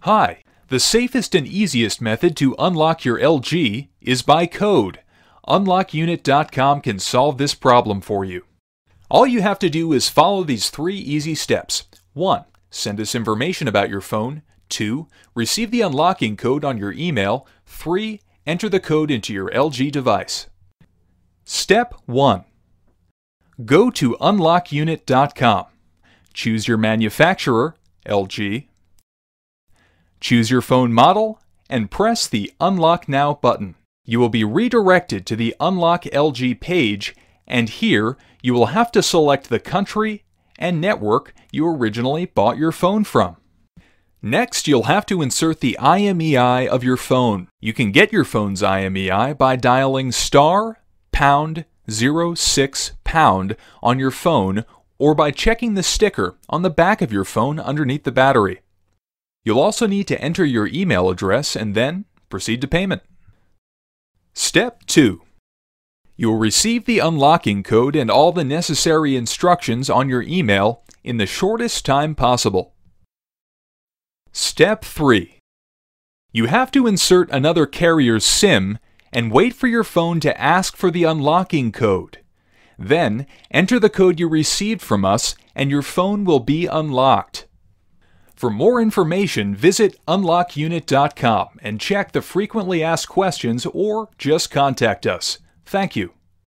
Hi, the safest and easiest method to unlock your LG is by code. UnlockUnit.com can solve this problem for you. All you have to do is follow these 3 easy steps. 1. Send us information about your phone. 2. Receive the unlocking code on your email. 3. Enter the code into your LG device. Step 1. Go to UnlockUnit.com. Choose your manufacturer, LG. Choose your phone model and press the Unlock Now button. You will be redirected to the Unlock LG page, and here you will have to select the country and network you originally bought your phone from. Next, you'll have to insert the IMEI of your phone. You can get your phone's IMEI by dialing *#06# on your phone, or by checking the sticker on the back of your phone underneath the battery. You'll also need to enter your email address and then proceed to payment. Step 2. You will receive the unlocking code and all the necessary instructions on your email in the shortest time possible. Step 3. You have to insert another carrier's SIM and wait for your phone to ask for the unlocking code. Then, enter the code you received from us and your phone will be unlocked. For more information, visit UnlockUnit.com and check the frequently asked questions or just contact us. Thank you.